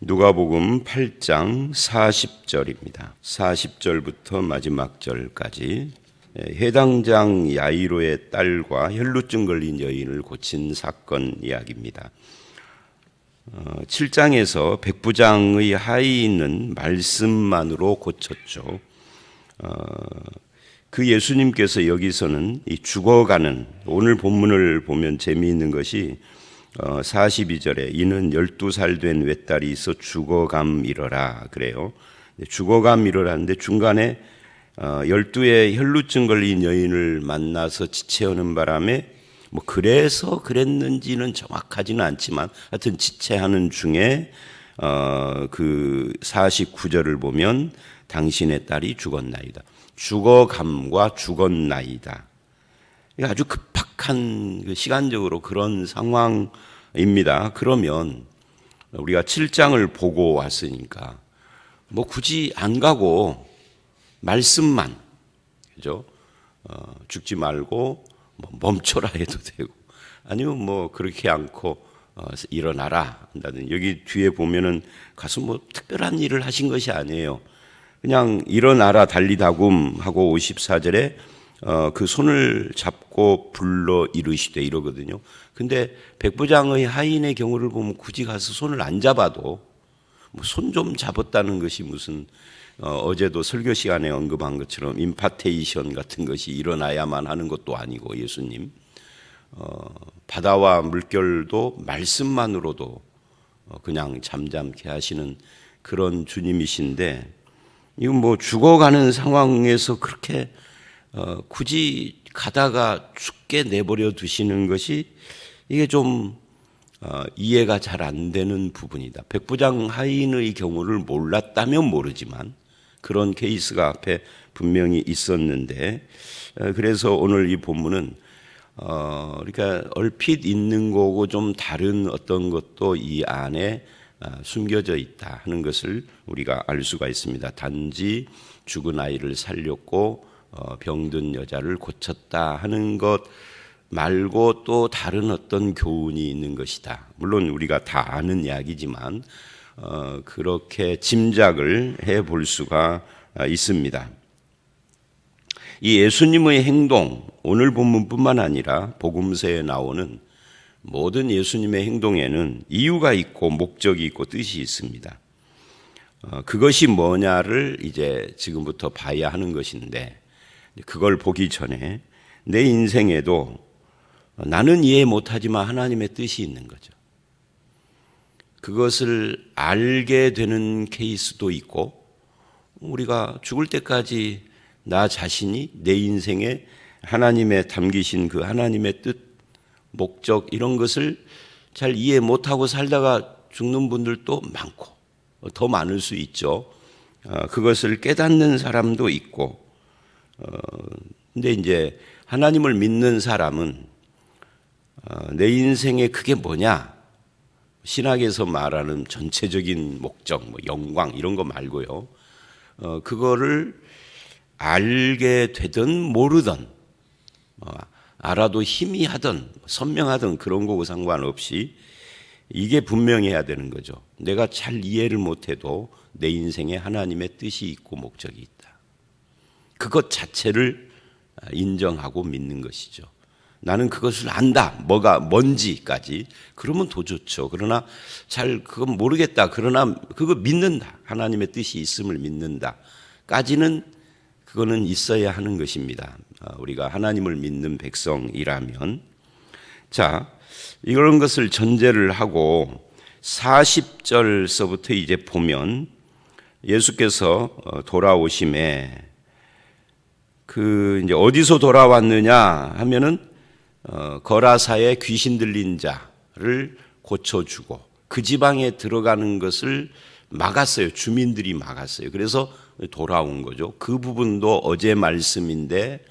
누가복음 8장 40절입니다. 40절부터 마지막 절까지 해당장 야이로의 딸과 혈루증 걸린 여인을 고친 사건 이야기입니다. 7장에서 백부장의 하에 있는 말씀만으로 고쳤죠. 그 예수님께서 여기서는 이 죽어가는, 오늘 본문을 보면 재미있는 것이 42절에 이는 12살 된 외딸이 있어 죽어감이러라 그래요. 죽어감이러라는데 중간에 12의 혈루증 걸린 여인을 만나서 지체하는 바람에 뭐 그래서 그랬는지는 정확하지는 않지만 하여튼 지체하는 중에 그 49절을 보면 당신의 딸이 죽었나이다. 죽어감과 죽었나이다. 아주 급박한 시간적으로 그런 상황입니다. 그러면 우리가 7장을 보고 왔으니까 뭐 굳이 안 가고 말씀만, 그죠? 죽지 말고 뭐 멈춰라 해도 되고, 아니면 뭐 그렇게 않고 일어나라 한다든. 여기 뒤에 보면은 가서 뭐 특별한 일을 하신 것이 아니에요. 그냥 일어나라 달리다굼 하고 54절에 그 손을 잡고 불러 이르시되 이러거든요. 근데 백부장의 하인의 경우를 보면 굳이 가서 손을 안 잡아도 뭐 손 좀 잡았다는 것이 무슨 어제도 설교 시간에 언급한 것처럼 임파테이션 같은 것이 일어나야만 하는 것도 아니고, 예수님 바다와 물결도 말씀만으로도 그냥 잠잠케 하시는 그런 주님이신데, 이건 뭐 죽어가는 상황에서 그렇게 굳이 가다가 죽게 내버려 두시는 것이 이게 좀 이해가 잘 안 되는 부분이다. 백부장 하인의 경우를 몰랐다면 모르지만 그런 케이스가 앞에 분명히 있었는데, 그래서 오늘 이 본문은 그러니까 얼핏 있는 거고 좀 다른 어떤 것도 이 안에 숨겨져 있다 하는 것을 우리가 알 수가 있습니다. 단지 죽은 아이를 살렸고 병든 여자를 고쳤다 하는 것 말고 또 다른 어떤 교훈이 있는 것이다. 물론 우리가 다 아는 이야기지만 그렇게 짐작을 해볼 수가 있습니다. 이 예수님의 행동, 오늘 본문뿐만 아니라 복음서에 나오는 모든 예수님의 행동에는 이유가 있고 목적이 있고 뜻이 있습니다. 그것이 뭐냐를 이제 지금부터 봐야 하는 것인데, 그걸 보기 전에 내 인생에도 나는 이해 못하지만 하나님의 뜻이 있는 거죠. 그것을 알게 되는 케이스도 있고, 우리가 죽을 때까지 나 자신이 내 인생에 하나님의 담기신 그 하나님의 뜻, 목적 이런 것을 잘 이해 못하고 살다가 죽는 분들도 많고 더 많을 수 있죠. 그것을 깨닫는 사람도 있고, 근데 이제 하나님을 믿는 사람은 내 인생에 그게 뭐냐, 신학에서 말하는 전체적인 목적, 뭐 영광 이런 거 말고요, 그거를 알게 되든 모르든 알아도 희미하든 선명하든 그런 거고 상관없이 이게 분명해야 되는 거죠. 내가 잘 이해를 못해도 내 인생에 하나님의 뜻이 있고 목적이 있다. 그것 자체를 인정하고 믿는 것이죠. 나는 그것을 안다. 뭐가 뭔지까지. 그러면 더 좋죠. 그러나 잘 그건 모르겠다. 그러나 그거 믿는다. 하나님의 뜻이 있음을 믿는다. 까지는 그거는 있어야 하는 것입니다. 우리가 하나님을 믿는 백성이라면. 자, 이런 것을 전제를 하고 40절서부터 이제 보면 예수께서 돌아오심에 이제 어디서 돌아왔느냐 하면은 거라사의 귀신 들린 자를 고쳐주고 그 지방에 들어가는 것을 막았어요. 주민들이 막았어요. 그래서 돌아온 거죠. 그 부분도 어제 말씀인데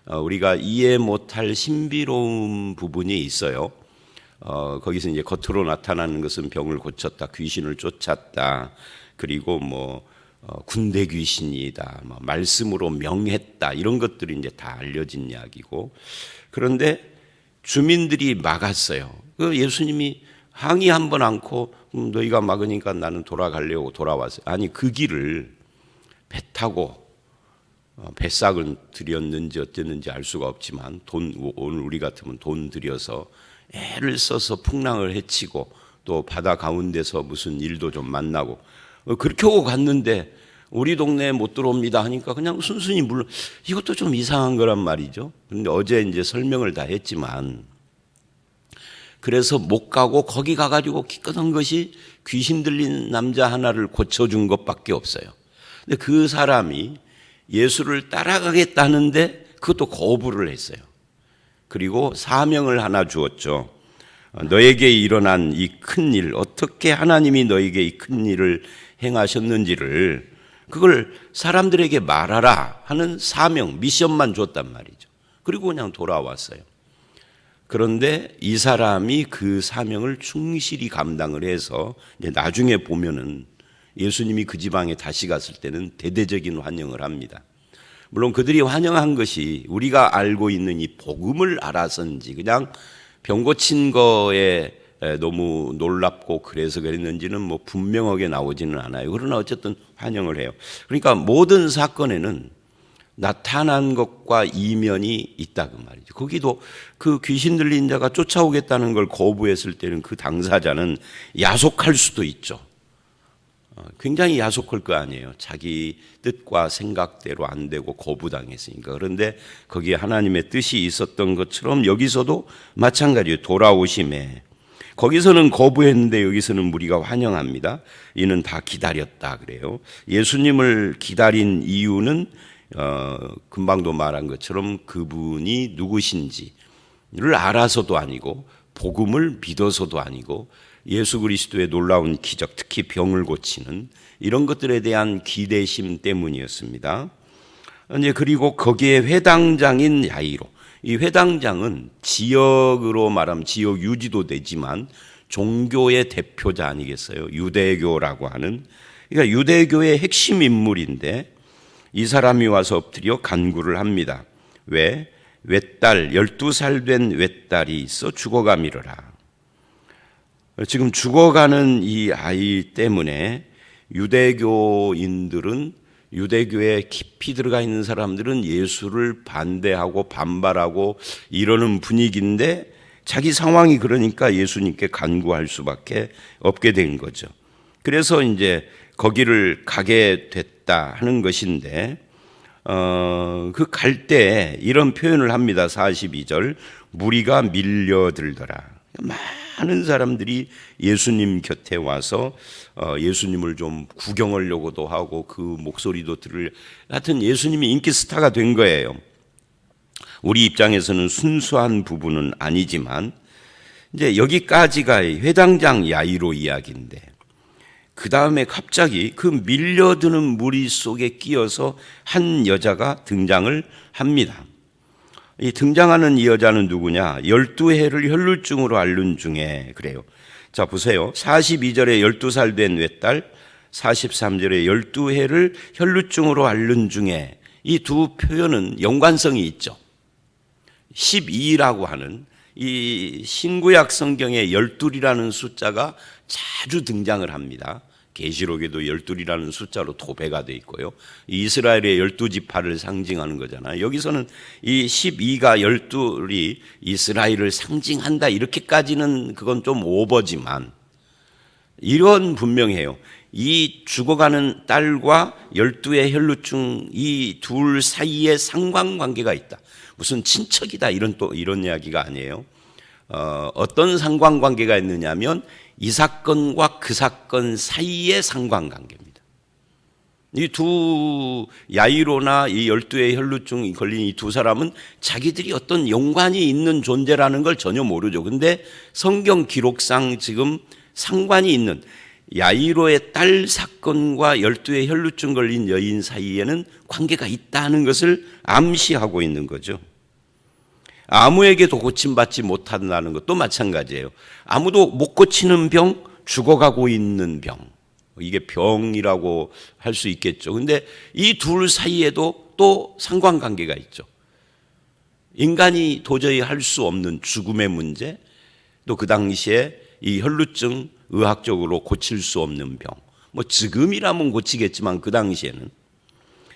우리가 이해 못할 신비로운 부분이 있어요. 거기서 이제 겉으로 나타나는 것은 병을 고쳤다, 귀신을 쫓았다, 그리고 뭐 군대 귀신이다, 뭐 말씀으로 명했다, 이런 것들이 이제 다 알려진 이야기고, 그런데 주민들이 막았어요. 예수님이 항의 한번 않고 너희가 막으니까 나는 돌아가려고 돌아왔어요. 아니, 그 길을 배 타고 배싹을 들였는지 어쨌는지 알 수가 없지만 오늘 우리 같으면 돈 들여서 애를 써서 풍랑을 헤치고 또 바다 가운데서 무슨 일도 좀 만나고 그렇게 오고 갔는데 우리 동네에 못 들어옵니다 하니까 그냥 순순히 물론 이것도 좀 이상한 거란 말이죠. 그런데 어제 이제 설명을 다 했지만 그래서 못 가고 거기 가가지고 기껏한 것이 귀신 들린 남자 하나를 고쳐준 것밖에 없어요. 근데 그 사람이 예수를 따라가겠다는데 그것도 거부를 했어요. 그리고 사명을 하나 주었죠. 너에게 일어난 이 큰 일, 어떻게 하나님이 너에게 이 큰 일을 행하셨는지를 그걸 사람들에게 말하라 하는 사명, 미션만 줬단 말이죠. 그리고 그냥 돌아왔어요. 그런데 이 사람이 그 사명을 충실히 감당을 해서 이제 나중에 보면은 예수님이 그 지방에 다시 갔을 때는 대대적인 환영을 합니다. 물론 그들이 환영한 것이 우리가 알고 있는 이 복음을 알아서인지 그냥 병 고친 거에 너무 놀랍고 그래서 그랬는지는 뭐 분명하게 나오지는 않아요. 그러나 어쨌든 환영을 해요. 그러니까 모든 사건에는 나타난 것과 이면이 있다 그 말이죠. 거기도 그 귀신 들린 자가 쫓아오겠다는 걸 거부했을 때는 그 당사자는 야속할 수도 있죠. 굉장히 야속할 거 아니에요. 자기 뜻과 생각대로 안 되고 거부당했으니까. 그런데 거기에 하나님의 뜻이 있었던 것처럼 여기서도 마찬가지예요. 돌아오심에 거기서는 거부했는데 여기서는 우리가 환영합니다. 이는 다 기다렸다 그래요. 예수님을 기다린 이유는 금방도 말한 것처럼 그분이 누구신지를 알아서도 아니고 복음을 믿어서도 아니고 예수 그리스도의 놀라운 기적, 특히 병을 고치는 이런 것들에 대한 기대심 때문이었습니다. 이제 그리고 거기에 회당장인 야이로, 이 회당장은 지역으로 말하면 지역 유지도 되지만 종교의 대표자 아니겠어요? 유대교라고 하는, 그러니까 유대교의 핵심 인물인데 이 사람이 와서 엎드려 간구를 합니다. 왜? 외딸, 12살 된 외딸이 있어 죽어가미르라. 지금 죽어가는 이 아이 때문에 유대교인들은, 유대교에 깊이 들어가 있는 사람들은 예수를 반대하고 반발하고 이러는 분위기인데 자기 상황이 그러니까 예수님께 간구할 수밖에 없게 된 거죠. 그래서 이제 거기를 가게 됐다 하는 것인데 그 갈 때 이런 표현을 합니다. 42절 무리가 밀려들더라. 많은 사람들이 예수님 곁에 와서 예수님을 좀 구경하려고도 하고 그 목소리도 하여튼 예수님이 인기 스타가 된 거예요. 우리 입장에서는 순수한 부분은 아니지만 이제 여기까지가 회당장 야이로 이야기인데 그 다음에 갑자기 그 밀려드는 무리 속에 끼어서 한 여자가 등장을 합니다. 이 등장하는 이 여자는 누구냐? 12해를 혈루증으로 앓는 중에 그래요. 자 보세요. 42절에 12살 된 외딸, 43절에 12해를 혈루증으로 앓는 중에 이 두 표현은 연관성이 있죠. 12라고 하는 이 신구약 성경에 12이라는 숫자가 자주 등장을 합니다. 계시록에도 12이라는 숫자로 도배가 되어 있고요. 이스라엘의 12지파를 상징하는 거잖아요. 여기서는 이 12가 12이 이스라엘을 상징한다 이렇게까지는 그건 좀 오버지만 이런 분명해요. 이 죽어가는 딸과 12의 혈루증 이 둘 사이에 상관관계가 있다. 무슨 친척이다 이런 이야기가 아니에요. 어떤 상관관계가 있느냐면 이 사건과 그 사건 사이의 상관관계입니다. 이 두 야이로나 이 12의 혈루증이 걸린 이 두 사람은 자기들이 어떤 연관이 있는 존재라는 걸 전혀 모르죠. 근데 성경 기록상 지금 상관이 있는 야이로의 딸 사건과 12의 혈루증 걸린 여인 사이에는 관계가 있다는 것을 암시하고 있는 거죠. 아무에게도 고침받지 못한다는 것도 마찬가지예요. 아무도 못 고치는 병, 죽어가고 있는 병. 이게 병이라고 할 수 있겠죠. 근데 이 둘 사이에도 또 상관관계가 있죠. 인간이 도저히 할 수 없는 죽음의 문제, 또 그 당시에 이 혈루증 의학적으로 고칠 수 없는 병. 뭐 지금이라면 고치겠지만 그 당시에는.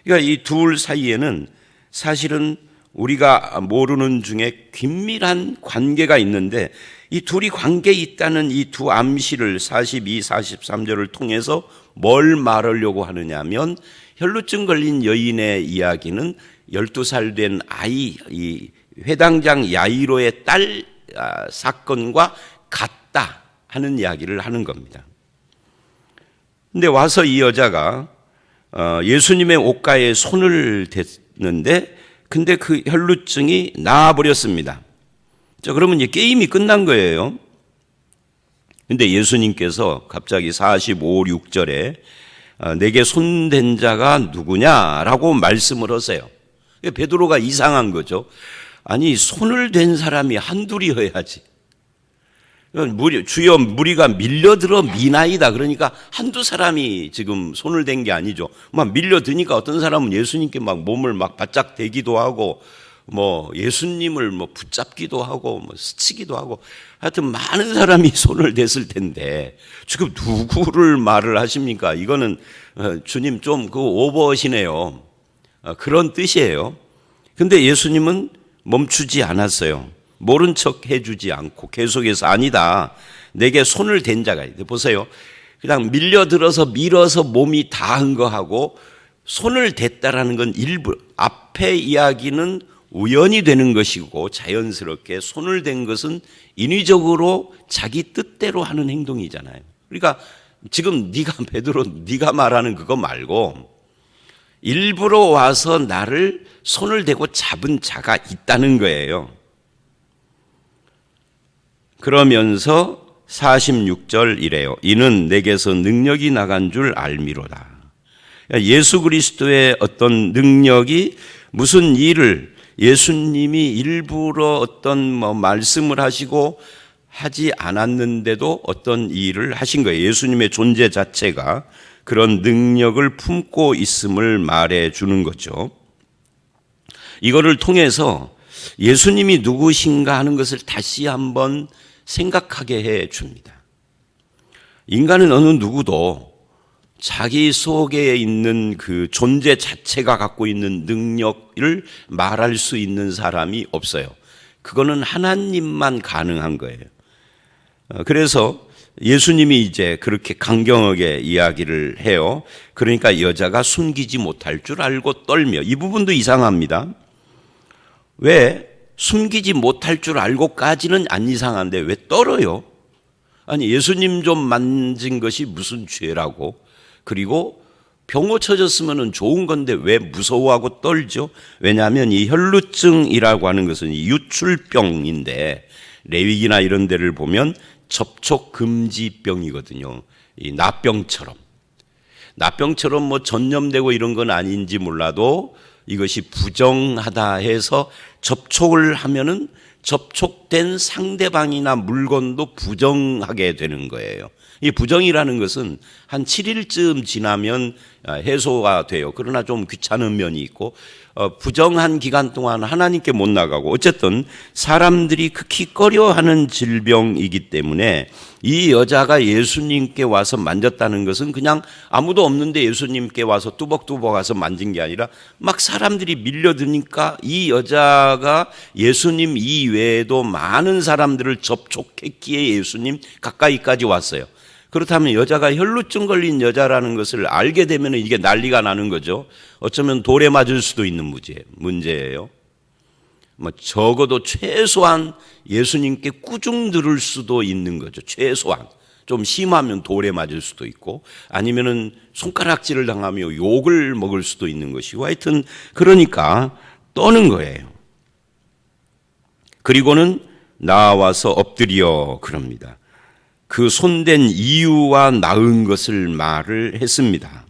그러니까 이 둘 사이에는 사실은 우리가 모르는 중에 긴밀한 관계가 있는데 이 둘이 관계에 있다는 이 두 암시를 42, 43절을 통해서 뭘 말하려고 하느냐면 혈루증 걸린 여인의 이야기는 12살 된 아이, 이 회당장 야이로의 딸 사건과 같다 하는 이야기를 하는 겁니다. 근데 와서 이 여자가 예수님의 옷가에 손을 댔는데 근데 그 혈루증이 나아버렸습니다. 자, 그러면 이제 게임이 끝난 거예요. 근데 예수님께서 갑자기 45, 6절에 내게 손댄 자가 누구냐라고 말씀을 하세요. 베드로가 이상한 거죠. 아니, 손을 댄 사람이 한둘이어야지. 주여 무리가 밀려들어 미나이다. 그러니까 한두 사람이 지금 손을 댄 게 아니죠. 막 밀려드니까 어떤 사람은 예수님께 막 몸을 막 바짝 대기도 하고 뭐 예수님을 뭐 붙잡기도 하고 뭐 스치기도 하고 하여튼 많은 사람이 손을 댔을 텐데 지금 누구를 말을 하십니까? 이거는 주님 좀 그 오버시네요. 그런 뜻이에요. 근데 예수님은 멈추지 않았어요. 모른 척 해주지 않고 계속해서 아니다. 내게 손을 댄 자가 있대. 보세요. 그냥 밀려들어서 밀어서 몸이 닿은 거하고 손을 댔다라는 건 일부. 앞에 이야기는 우연이 되는 것이고 자연스럽게 손을 댄 것은 인위적으로 자기 뜻대로 하는 행동이잖아요. 그러니까 지금 베드로 네가 말하는 그거 말고 일부러 와서 나를 손을 대고 잡은 자가 있다는 거예요. 그러면서 46절 이래요. 이는 내게서 능력이 나간 줄 알미로다. 예수 그리스도의 어떤 능력이 무슨 일을 예수님이 일부러 어떤 말씀을 하시고 하지 않았는데도 어떤 일을 하신 거예요. 예수님의 존재 자체가 그런 능력을 품고 있음을 말해 주는 거죠. 이거를 통해서 예수님이 누구신가 하는 것을 다시 한번 생각하게 해 줍니다. 인간은 어느 누구도 자기 속에 있는 그 존재 자체가 갖고 있는 능력을 말할 수 있는 사람이 없어요. 그거는 하나님만 가능한 거예요. 그래서 예수님이 이제 그렇게 강경하게 이야기를 해요. 그러니까 여자가 숨기지 못할 줄 알고 떨며, 이 부분도 이상합니다. 왜 숨기지 못할 줄 알고까지는 안 이상한데 왜 떨어요? 아니, 예수님 좀 만진 것이 무슨 죄라고? 그리고 병 고쳐졌으면 좋은 건데 왜 무서워하고 떨죠? 왜냐하면 이 혈루증이라고 하는 것은 유출병인데 레위기나 이런 데를 보면 접촉 금지병이거든요. 이 나병처럼 뭐 전염되고 이런 건 아닌지 몰라도 이것이 부정하다 해서 접촉을 하면은 접촉된 상대방이나 물건도 부정하게 되는 거예요. 이 부정이라는 것은 한 7일쯤 지나면 해소가 돼요. 그러나 좀 귀찮은 면이 있고 부정한 기간 동안 하나님께 못 나가고 어쨌든 사람들이 극히 꺼려하는 질병이기 때문에 이 여자가 예수님께 와서 만졌다는 것은 그냥 아무도 없는데 예수님께 와서 뚜벅뚜벅 와서 만진 게 아니라 막 사람들이 밀려드니까 이 여자가 예수님 이외에도 많은 사람들을 접촉했기에 예수님 가까이까지 왔어요. 그렇다면 여자가 혈루증 걸린 여자라는 것을 알게 되면 이게 난리가 나는 거죠. 어쩌면 돌에 맞을 수도 있는 문제예요. 뭐 적어도 최소한 예수님께 꾸중 들을 수도 있는 거죠. 최소한. 좀 심하면 돌에 맞을 수도 있고 아니면은 손가락질을 당하며 욕을 먹을 수도 있는 것이고 하여튼 그러니까 떠는 거예요. 그리고는 나와서 엎드려 그럽니다. 그 손댄 이유와 나은 것을 말을 했습니다.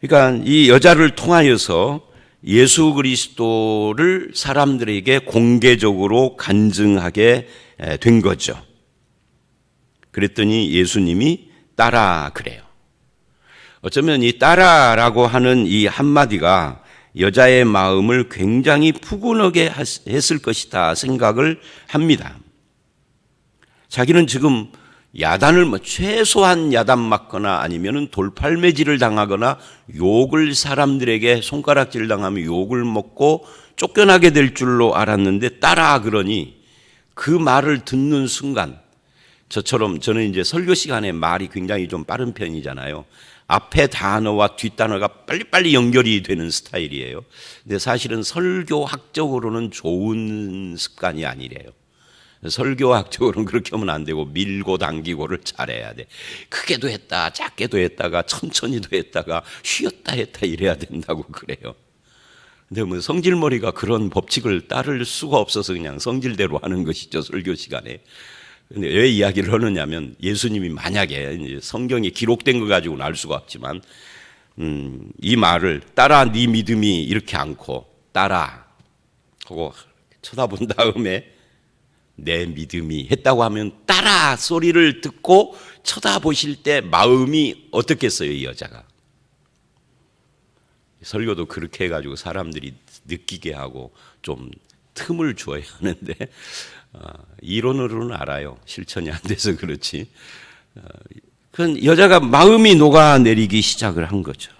그러니까 이 여자를 통하여서 예수 그리스도를 사람들에게 공개적으로 간증하게 된 거죠. 그랬더니 예수님이 따라 그래요. 어쩌면 이 따라라고 하는 이 한마디가 여자의 마음을 굉장히 푸근하게 했을 것이다 생각을 합니다. 자기는 지금 야단을 최소한 야단 맞거나 아니면은 돌팔매질을 당하거나 욕을 사람들에게 손가락질 당하면 욕을 먹고 쫓겨나게 될 줄로 알았는데 따라 그러니 그 말을 듣는 순간 저처럼 저는 이제 설교 시간에 말이 굉장히 좀 빠른 편이잖아요. 앞에 단어와 뒷 단어가 빨리빨리 연결이 되는 스타일이에요. 근데 사실은 설교학적으로는 좋은 습관이 아니래요. 설교학적으로는 그렇게 하면 안 되고 밀고 당기고를 잘해야 돼. 크게도 했다, 작게도 했다가 천천히도 했다가 쉬었다 했다 이래야 된다고 그래요. 근데 뭐 성질머리가 그런 법칙을 따를 수가 없어서 그냥 성질대로 하는 것이죠, 설교 시간에. 근데 왜 이야기를 하느냐면 예수님이 만약에 이제 성경에 기록된 거 가지고는 알 수가 없지만 이 말을 따라 네 믿음이 이렇게 않고 따라 하고 쳐다본 다음에 내 믿음이 했다고 하면 따라 소리를 듣고 쳐다보실 때 마음이 어떻겠어요, 이 여자가? 설교도 그렇게 해가지고 사람들이 느끼게 하고 좀 틈을 줘야 하는데 이론으로는 알아요. 실천이 안 돼서 그렇지. 그건 여자가 마음이 녹아내리기 시작을 한 거죠.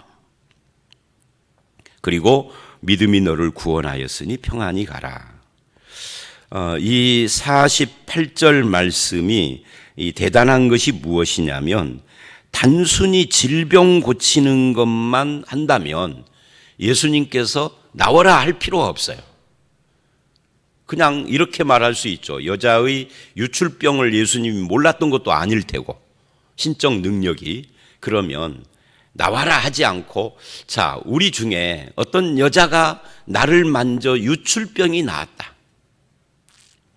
그리고 믿음이 너를 구원하였으니 평안히 가라. 이 48절 말씀이 이 대단한 것이 무엇이냐면 단순히 질병 고치는 것만 한다면 예수님께서 나와라 할 필요가 없어요. 그냥 이렇게 말할 수 있죠. 여자의 유출병을 예수님이 몰랐던 것도 아닐 테고 신적 능력이 그러면 나와라 하지 않고 자 우리 중에 어떤 여자가 나를 만져 유출병이 나았다.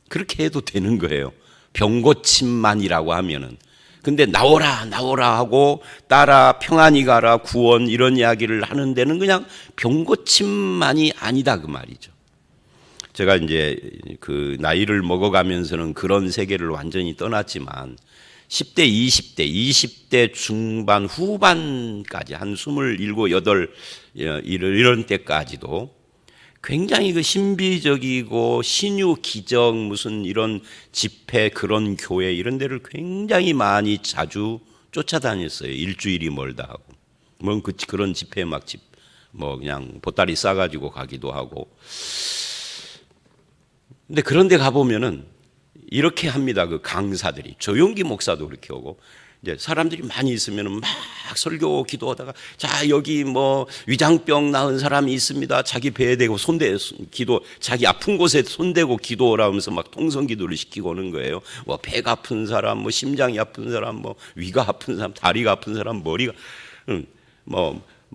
그렇게 해도 되는 거예요. 병고침만이라고 하면은. 근데 나오라 하고 따라 평안히 가라 구원 이런 이야기를 하는 데는 그냥 병고침만이 아니다 그 말이죠. 제가 이제 그 나이를 먹어가면서는 그런 세계를 완전히 떠났지만 10대, 20대 중반 후반까지 한 27, 8 이런 때까지도 굉장히 그 신비적이고 신유 기적 무슨 이런 집회 그런 교회 이런 데를 굉장히 많이 자주 쫓아다녔어요. 일주일이 멀다 하고. 뭐 그런 집회 뭐 그냥 보따리 싸가지고 가기도 하고. 근데 그런 데 가보면은 이렇게 합니다. 그 강사들이. 조용기 목사도 그렇게 오고. 이제 사람들이 많이 있으면은 막 설교 기도하다가 자, 여기 뭐 위장병 나은 사람이 있습니다. 자기 배에 대고 자기 아픈 곳에 손대고 기도하라 하면서 막 통성 기도를 시키고 오는 거예요. 뭐 배가 아픈 사람, 뭐 심장이 아픈 사람, 뭐 위가 아픈 사람, 다리가 아픈 사람,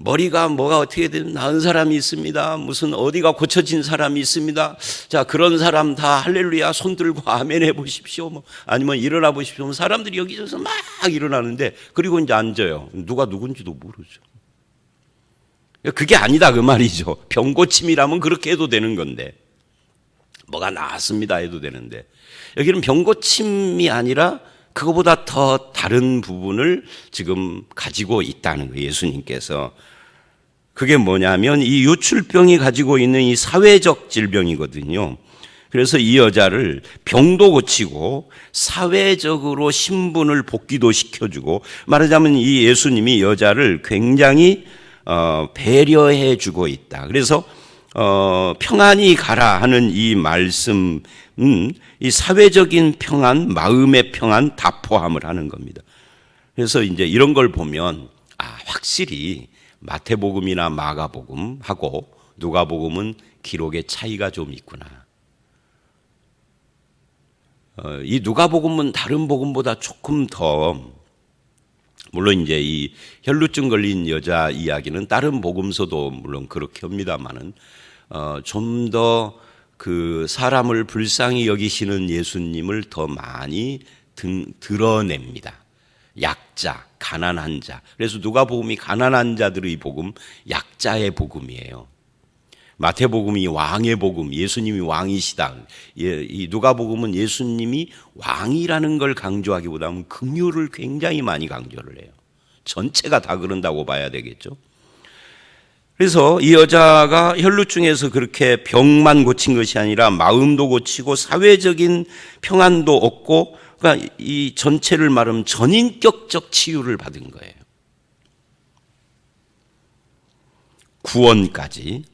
머리가 뭐가 어떻게 되든 나은 사람이 있습니다. 무슨 어디가 고쳐진 사람이 있습니다. 자, 그런 사람 다 할렐루야 손 들고 아멘 해보십시오. 뭐 아니면 일어나 보십시오. 사람들이 여기저기서 막 일어나는데 그리고 이제 앉아요. 누가 누군지도 모르죠. 그게 아니다 그 말이죠. 병고침이라면 그렇게 해도 되는 건데 뭐가 나았습니다 해도 되는데 여기는 병고침이 아니라 그거보다 더 다른 부분을 지금 가지고 있다는 거예요. 예수님께서. 그게 뭐냐면 이 유출병이 가지고 있는 이 사회적 질병이거든요. 그래서 이 여자를 병도 고치고 사회적으로 신분을 복귀도 시켜주고 말하자면 이 예수님이 여자를 굉장히 배려해 주고 있다. 그래서 평안히 가라 하는 이 말씀은 이 사회적인 평안, 마음의 평안 다 포함을 하는 겁니다. 그래서 이제 이런 걸 보면 확실히 마태복음이나 마가복음하고 누가복음은 기록의 차이가 좀 있구나. 이 누가복음은 다른 복음보다 조금 더 물론 이제 이 혈루증 걸린 여자 이야기는 다른 복음서도 물론 그렇게 합니다만은 좀 더 그 사람을 불쌍히 여기시는 예수님을 더 많이 드러냅니다. 약자, 가난한 자. 그래서 누가복음이 가난한 자들의 복음, 약자의 복음이에요. 마태복음이 왕의 복음, 예수님이 왕이시다. 이 누가복음은 예수님이 왕이라는 걸 강조하기보다는 긍휼을 굉장히 많이 강조를 해요. 전체가 다 그런다고 봐야 되겠죠. 그래서 이 여자가 혈루증에서 그렇게 병만 고친 것이 아니라 마음도 고치고 사회적인 평안도 얻고 그러니까 이 전체를 말하면 전인격적 치유를 받은 거예요. 구원까지.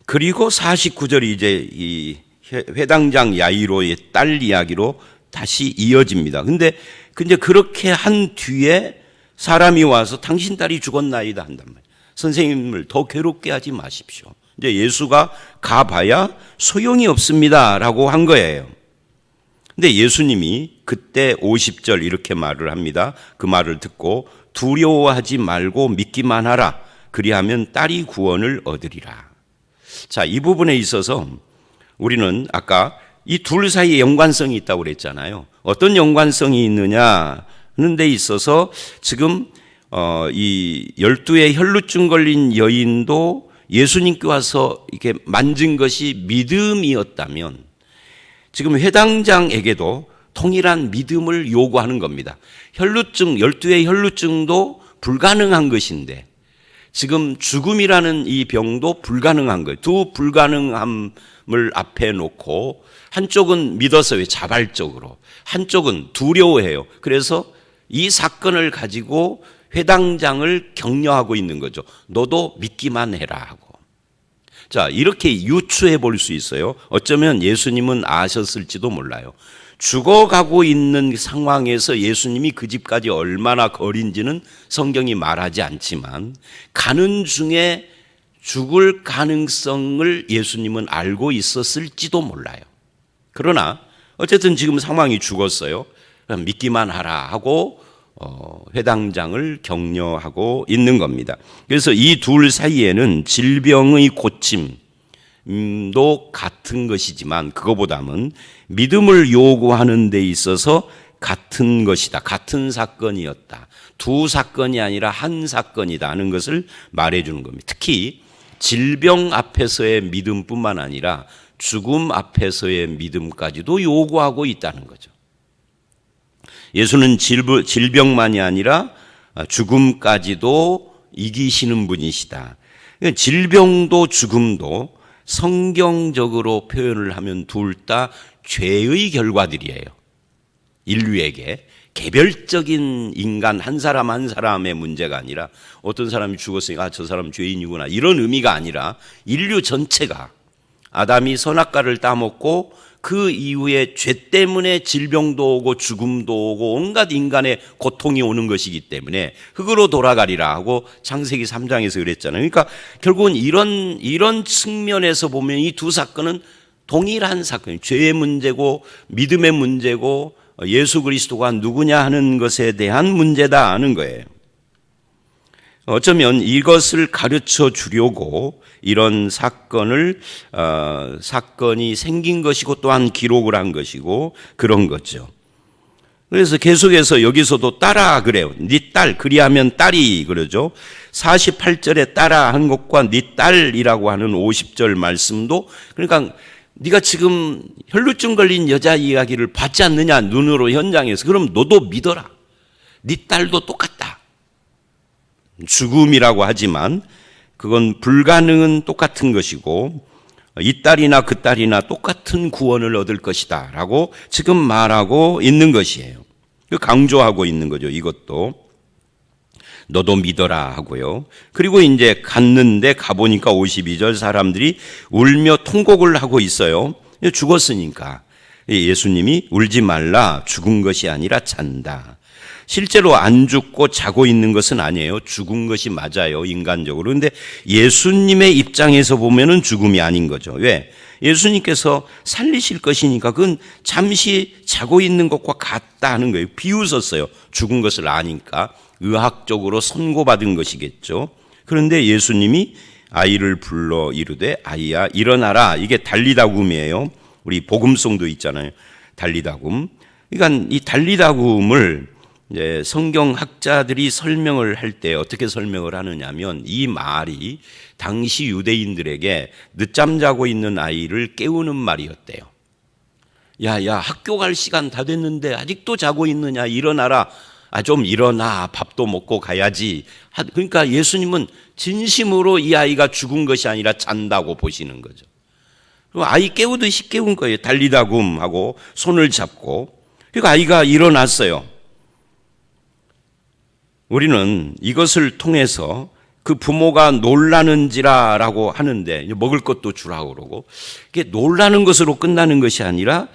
그리고 49절이 이제 이 회당장 야이로의 딸 이야기로 다시 이어집니다. 근데 그렇게 한 뒤에 사람이 와서 당신 딸이 죽었나이다 한단 말이에요. 선생님을 더 괴롭게 하지 마십시오. 이제 예수가 가봐야 소용이 없습니다라고 한 거예요. 근데 예수님이 그때 50절 이렇게 말을 합니다. 그 말을 듣고 두려워하지 말고 믿기만 하라. 그리하면 딸이 구원을 얻으리라. 자, 이 부분에 있어서 우리는 아까 이 둘 사이에 연관성이 있다고 그랬잖아요. 어떤 연관성이 있느냐 하는 데 있어서 지금 이 12의 혈루증 걸린 여인도 예수님께 와서 이렇게 만진 것이 믿음이었다면 지금 회당장에게도 동일한 믿음을 요구하는 겁니다. 혈루증, 12의 혈루증도 불가능한 것인데 지금 죽음이라는 이 병도 불가능한 거예요. 두 불가능함을 앞에 놓고 한쪽은 믿어서요, 자발적으로. 한쪽은 두려워해요. 그래서 이 사건을 가지고 회당장을 격려하고 있는 거죠. 너도 믿기만 해라 하고. 자, 이렇게 유추해 볼 수 있어요. 어쩌면 예수님은 아셨을지도 몰라요. 죽어가고 있는 상황에서 예수님이 그 집까지 얼마나 거리인지는 성경이 말하지 않지만 가는 중에 죽을 가능성을 예수님은 알고 있었을지도 몰라요. 그러나 어쨌든 지금 상황이 죽었어요. 그럼 믿기만 하라 하고 회당장을 격려하고 있는 겁니다. 그래서 이 둘 사이에는 질병의 고침도 같은 것이지만 그거보다는 믿음을 요구하는 데 있어서 같은 것이다. 같은 사건이었다. 두 사건이 아니라 한 사건이다 하는 것을 말해주는 겁니다. 특히 질병 앞에서의 믿음뿐만 아니라 죽음 앞에서의 믿음까지도 요구하고 있다는 거죠. 예수는 질병만이 아니라 죽음까지도 이기시는 분이시다. 질병도 죽음도 성경적으로 표현을 하면 둘 다 죄의 결과들이에요. 인류에게 개별적인 인간 한 사람 한 사람의 문제가 아니라 어떤 사람이 죽었으니까 저 사람 죄인이구나 이런 의미가 아니라 인류 전체가 아담이 선악과를 따먹고 그 이후에 죄 때문에 질병도 오고 죽음도 오고 온갖 인간의 고통이 오는 것이기 때문에 흙으로 돌아가리라 하고 창세기 3장에서 그랬잖아요. 그러니까 결국은 이런 측면에서 보면 이 두 사건은 동일한 사건이에요. 죄의 문제고 믿음의 문제고 예수 그리스도가 누구냐 하는 것에 대한 문제다 하는 거예요. 어쩌면 이것을 가르쳐 주려고 이런 사건이 생긴 것이고 또한 기록을 한 것이고 그런 거죠. 그래서 계속해서 여기서도 따라 그래요. 네 딸, 그리하면 딸이 그러죠. 48절에 따라 한 것과 네 딸이라고 하는 50절 말씀도 그러니까 네가 지금 혈루증 걸린 여자 이야기를 봤지 않느냐 눈으로 현장에서 그럼 너도 믿어라. 네 딸도 똑같다. 죽음이라고 하지만 그건 불가능은 똑같은 것이고 이 딸이나 그 딸이나 똑같은 구원을 얻을 것이다 라고 지금 말하고 있는 것이에요. 강조하고 있는 거죠. 이것도 너도 믿어라 하고요. 그리고 이제 갔는데 가보니까 52절 사람들이 울며 통곡을 하고 있어요. 죽었으니까 예수님이 울지 말라 죽은 것이 아니라 잔다. 실제로 안 죽고 자고 있는 것은 아니에요. 죽은 것이 맞아요. 인간적으로. 그런데 예수님의 입장에서 보면은 죽음이 아닌 거죠. 왜? 예수님께서 살리실 것이니까 그건 잠시 자고 있는 것과 같다 하는 거예요. 비웃었어요. 죽은 것을 아니까. 의학적으로 선고받은 것이겠죠. 그런데 예수님이 아이를 불러 이르되 아이야 일어나라. 이게 달리다굼이에요. 우리 복음송도 있잖아요. 달리다굼. 그러니까 이 달리다굼을 이제 성경학자들이 설명을 할 때 어떻게 설명을 하느냐면 이 말이 당시 유대인들에게 늦잠 자고 있는 아이를 깨우는 말이었대요. 야, 학교 갈 시간 다 됐는데 아직도 자고 있느냐? 일어나라. 좀 일어나. 밥도 먹고 가야지. 그러니까 예수님은 진심으로 이 아이가 죽은 것이 아니라 잔다고 보시는 거죠. 아이 깨우듯이 깨운 거예요. 달리다굼 하고 손을 잡고. 그리고 아이가 일어났어요. 우리는 이것을 통해서 그 부모가 놀라는지라라고 하는데 먹을 것도 주라고 그러고, 이게 놀라는 것으로 끝나는 것이 아니라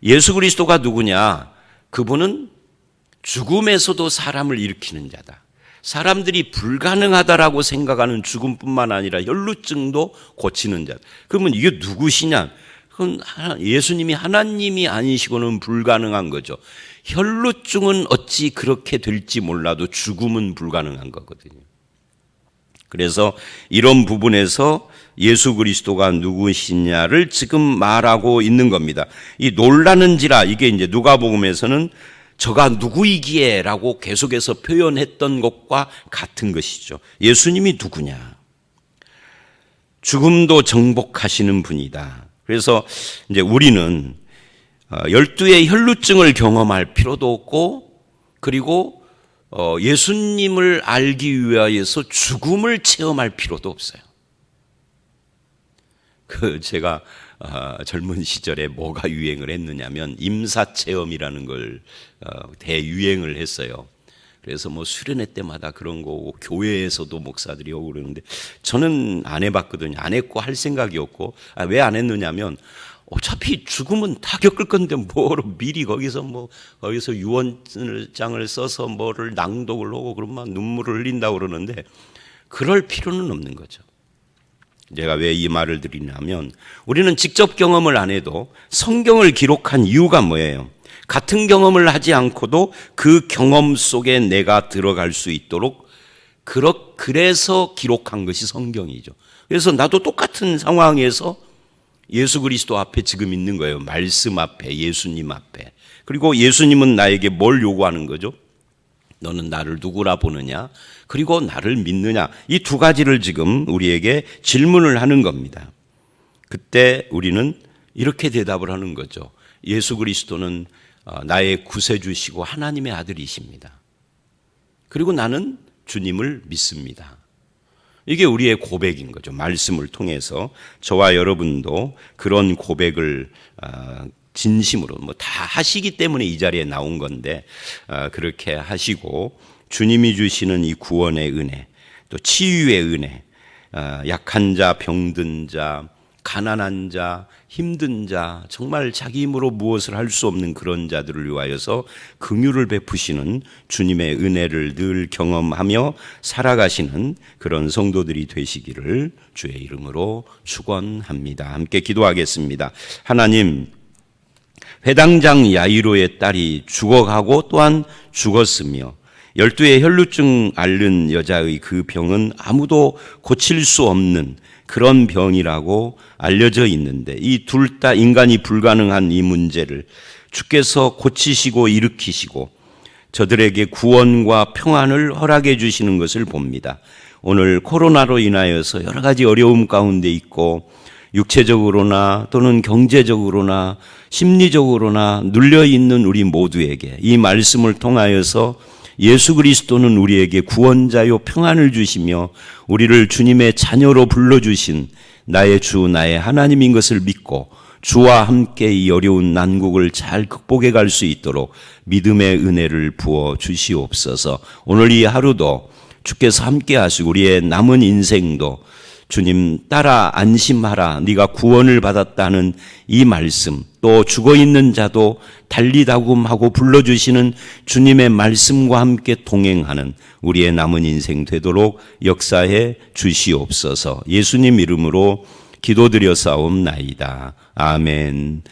예수 그리스도가 누구냐? 그분은 죽음에서도 사람을 일으키는 자다. 사람들이 불가능하다라고 생각하는 죽음뿐만 아니라 혈루증도 고치는 자다. 그러면 이게 누구시냐? 그건 예수님이 하나님이 아니시고는 불가능한 거죠. 혈루증은 어찌 그렇게 될지 몰라도 죽음은 불가능한 거거든요. 그래서 이런 부분에서 예수 그리스도가 누구시냐를 지금 말하고 있는 겁니다. 이 놀라는지라, 이게 이제 누가복음에서는 저가 누구이기에라고 계속해서 표현했던 것과 같은 것이죠. 예수님이 누구냐? 죽음도 정복하시는 분이다. 그래서 이제 우리는 12의 혈루증을 경험할 필요도 없고, 그리고 예수님을 알기 위하여서 죽음을 체험할 필요도 없어요. 제가 젊은 시절에 뭐가 유행을 했느냐면 임사체험이라는 걸 대유행을 했어요. 그래서 뭐 수련회 때마다 그런 거 오고 교회에서도 목사들이 오고 그러는데 저는 안 해봤거든요. 안 했고 할 생각이 없고. 왜 안 했느냐면 어차피 죽으면 다 겪을 건데 뭐로 미리 거기서 유언장을 써서 뭐를 낭독을 하고 그러면 눈물을 흘린다고 그러는데 그럴 필요는 없는 거죠. 제가 왜 이 말을 드리냐면 우리는 직접 경험을 안 해도 성경을 기록한 이유가 뭐예요? 같은 경험을 하지 않고도 그 경험 속에 내가 들어갈 수 있도록 그래서 기록한 것이 성경이죠. 그래서 나도 똑같은 상황에서 예수 그리스도 앞에 지금 있는 거예요. 말씀 앞에, 예수님 앞에. 그리고 예수님은 나에게 뭘 요구하는 거죠? 너는 나를 누구라 보느냐? 그리고 나를 믿느냐? 이 두 가지를 지금 우리에게 질문을 하는 겁니다. 그때 우리는 이렇게 대답을 하는 거죠. 예수 그리스도는 나의 구세주시고 하나님의 아들이십니다. 그리고 나는 주님을 믿습니다. 이게 우리의 고백인 거죠. 말씀을 통해서 저와 여러분도 그런 고백을 진심으로 다 하시기 때문에 이 자리에 나온 건데 그렇게 하시고 주님이 주시는 이 구원의 은혜, 또 치유의 은혜, 약한 자, 병든 자, 가난한 자, 힘든 자, 정말 자기 힘으로 무엇을 할 수 없는 그런 자들을 위하여서 긍휼을 베푸시는 주님의 은혜를 늘 경험하며 살아가시는 그런 성도들이 되시기를 주의 이름으로 축원합니다. 함께 기도하겠습니다. 하나님, 회당장 야이로의 딸이 죽어가고 또한 죽었으며 12의 혈루증 앓는 여자의 그 병은 아무도 고칠 수 없는 그런 병이라고 알려져 있는데 이 둘 다 인간이 불가능한 이 문제를 주께서 고치시고 일으키시고 저들에게 구원과 평안을 허락해 주시는 것을 봅니다. 오늘 코로나로 인하여서 여러 가지 어려움 가운데 있고 육체적으로나 또는 경제적으로나 심리적으로나 눌려있는 우리 모두에게 이 말씀을 통하여서 예수 그리스도는 우리에게 구원자요 평안을 주시며 우리를 주님의 자녀로 불러주신 나의 주 나의 하나님인 것을 믿고 주와 함께 이 어려운 난국을 잘 극복해 갈 수 있도록 믿음의 은혜를 부어 주시옵소서. 오늘 이 하루도 주께서 함께 하시고 우리의 남은 인생도 주님 따라 안심하라 네가 구원을 받았다는 이 말씀, 또 죽어있는 자도 달리다굼하고 불러주시는 주님의 말씀과 함께 동행하는 우리의 남은 인생 되도록 역사해 주시옵소서. 예수님 이름으로 기도드려 싸움나이다. 아멘.